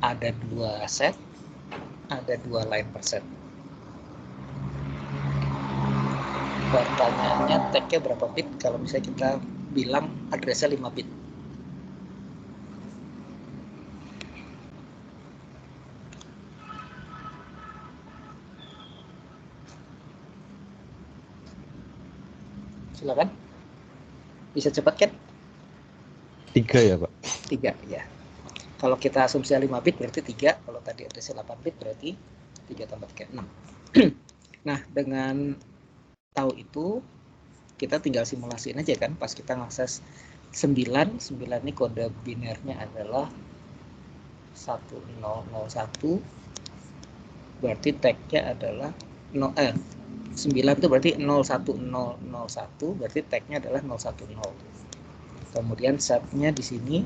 Ada 2 set, ada 2 line per set. Pertanyaannya tag-nya berapa bit kalau misalnya kita bilang address-nya 5 bit. Silakan. Bisa cepat kan?
3 ya Pak?
3 ya. Kalau kita asumsi 5 bit berarti 3, kalau tadi address-nya 8 bit berarti 3 tambah 3 6. Nah, dengan tahu itu kita tinggal simulasiin aja kan pas kita ngakses 9 ini kode binernya adalah 1001, berarti tag-nya adalah 9 itu berarti 01001, berarti tag-nya adalah 010. Kemudian set-nya di sini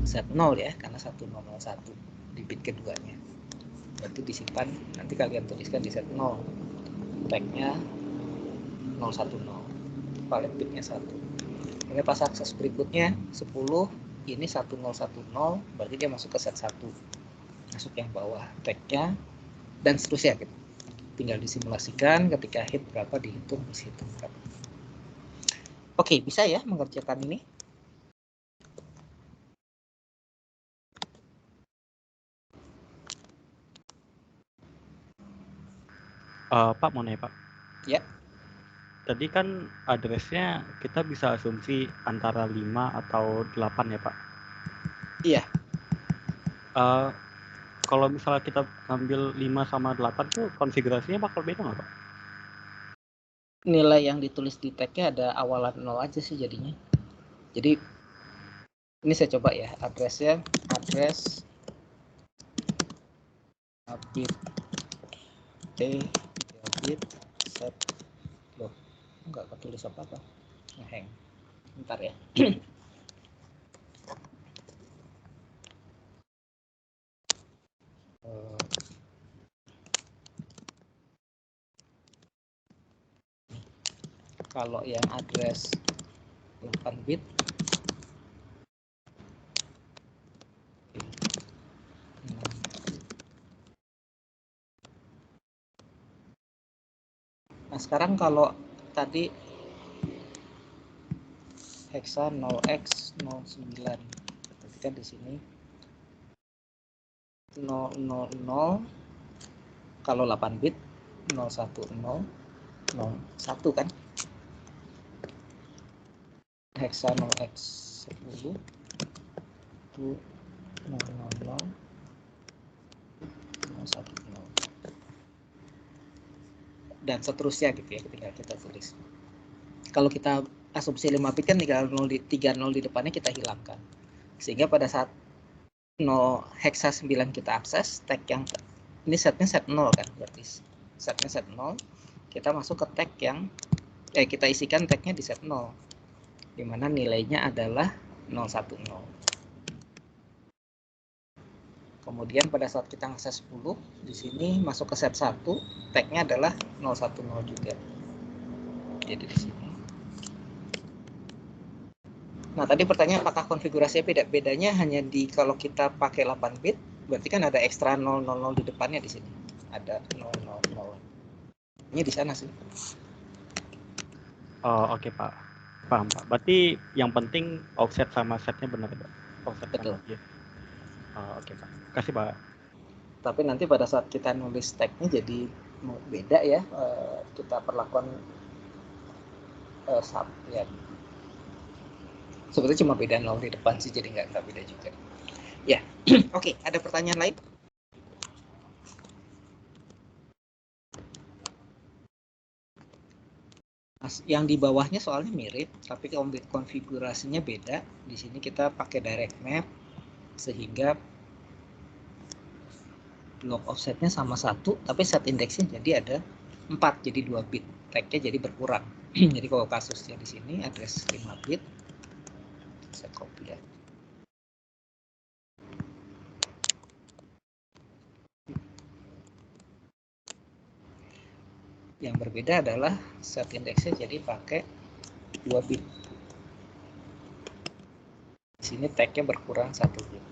set 0 ya, karena 1001 di bit keduanya. Berarti disimpan, nanti kalian tuliskan di set 0. Tag-nya 010, valid bitnya 1. Ini pas akses berikutnya 10, ini 1010, berarti dia masuk ke set 1. Masuk yang bawah tag-nya, dan seterusnya gitu. Tinggal disimulasikan, ketika hit berapa dihitung, dihitung berapa. Oke, bisa ya mengerjakan ini?
Pak mau nanya Pak.
Ya.
Tadi kan address-nya kita bisa asumsi antara 5 atau 8 ya Pak.
Iya.
Kalau misalnya kita ambil 5 sama 8 tuh konfigurasinya bakal beda nggak Pak?
Nilai yang ditulis di tag-nya ada awalan 0 aja sih jadinya. Jadi ini saya coba ya, address-nya address bit t 3 bit set. Loh, nggak ketulis apa-apa, ngehang. Bentar ya. Kalau yang address 8 bit nah sekarang kalau tadi hexa 0x09 berarti kan di sini 000 kalau 8 bit 010 01 kan, hexa 0x10 itu 000 010 dan seterusnya gitu ya ketika kita tulis. Kalau kita asumsi 5 bit kan tinggal 0 di 30 di depannya kita hilangkan. Sehingga pada saat 0 hexa 9 kita akses, tag yang ini setnya set 0 kan, berarti setnya set 0, kita masuk ke tag yang kita isikan tagnya di set 0, dimana nilainya adalah 010. Kemudian pada saat kita akses 10, di sini masuk ke set 1, tagnya adalah 010 juga. Jadi di sini. Nah, tadi pertanyaan apakah konfigurasinya beda? Bedanya hanya di kalau kita pakai 8 bit, berarti kan ada ekstra 000 di depannya di sini. Ada 000. Ini di sana sih.
Oh, oke Pak. Paham Pak. Berarti yang penting offset sama setnya benar Pak. Offset
Betul.
sama dia. Oke Pak. Kasih Pak.
Tapi nanti pada saat kita nulis tagnya jadi beda ya. Kita perlakuan ya. Sebetulnya cuma beda 0 di depan sih, jadi nggak beda juga. Ya, oke. Ada pertanyaan lain? Yang di bawahnya soalnya mirip, tapi konfigurasinya beda. Di sini kita pakai direct map, sehingga block offsetnya sama 1, tapi set indeksnya jadi ada 4, jadi 2 bit. Tag-nya jadi berkurang. Jadi kalau kasusnya di sini address 5 bit, saya copy ya. Yang berbeda adalah set indeksnya jadi pakai 2 bit. Di sini tag-nya berkurang 1 bit.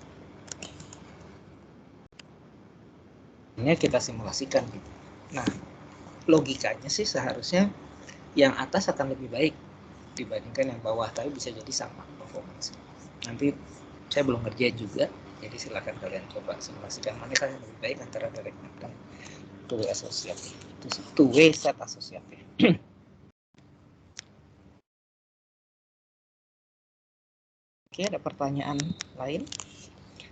Ini kita simulasikan. Nah, logikanya sih seharusnya yang atas akan lebih baik dibandingkan yang bawah, tapi bisa jadi sama performance. Nanti saya belum ngerjain juga, jadi silakan kalian coba simulasikan mana yang lebih baik antara direct map dan two-way associative. Two-way set associative. Oke, ada pertanyaan lain?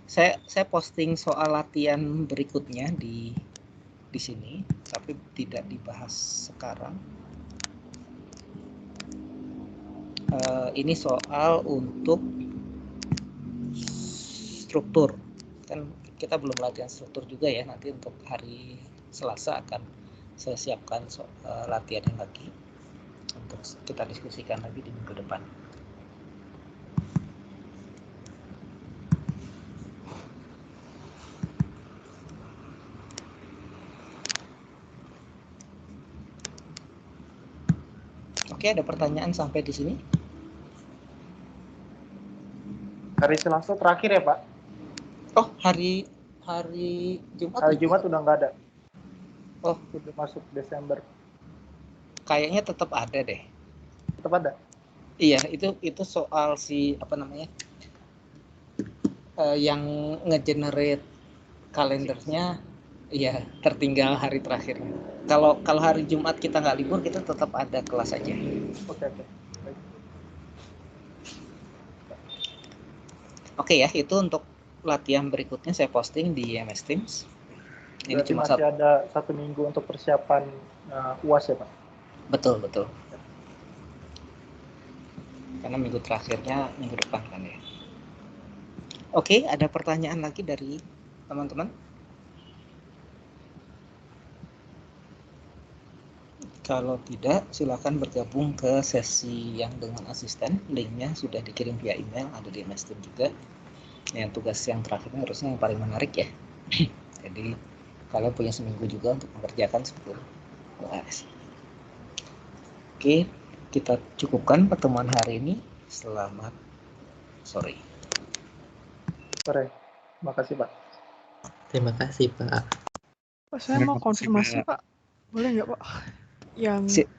Saya posting soal latihan berikutnya di sini, tapi tidak dibahas sekarang. Ini soal untuk struktur. Kan kita belum latihan struktur juga ya, nanti untuk hari Selasa akan saya siapkan latihannya lagi untuk kita diskusikan lagi di minggu depan. Oke, ada pertanyaan sampai di sini?
Hari Selasa terakhir ya Pak?
Oh, hari Jumat.
Hari Jumat udah nggak ada.
Oh,
udah masuk Desember.
Kayaknya tetap ada deh.
Tetap ada.
Iya, itu soal si apa namanya? Yang nge-generate kalendernya, iya tertinggal hari terakhir. Kalau hari Jumat kita nggak libur, kita tetap ada kelas aja.
Oke. Baik.
Oke ya, itu untuk latihan berikutnya saya posting di MS Teams. Ini
Berarti
cuma
masih ada 1 minggu untuk persiapan UAS ya Pak?
Betul. Karena minggu terakhirnya minggu depan kan ya. Oke, ada pertanyaan lagi dari teman-teman? Kalau tidak, silakan bergabung ke sesi yang dengan asisten. Linknya sudah dikirim via email, ada di MS Teams juga. Yang tugas yang terakhirnya harusnya yang paling menarik ya. Jadi kalian punya seminggu juga untuk mengerjakan 10 UAS. Oke, kita cukupkan pertemuan hari ini. Selamat sore.
Sore. Terima kasih Pak.
Terima kasih, Pak.
Pak, saya mau konfirmasi, Pak. Boleh nggak, Pak? Yang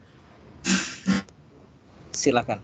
Silakan.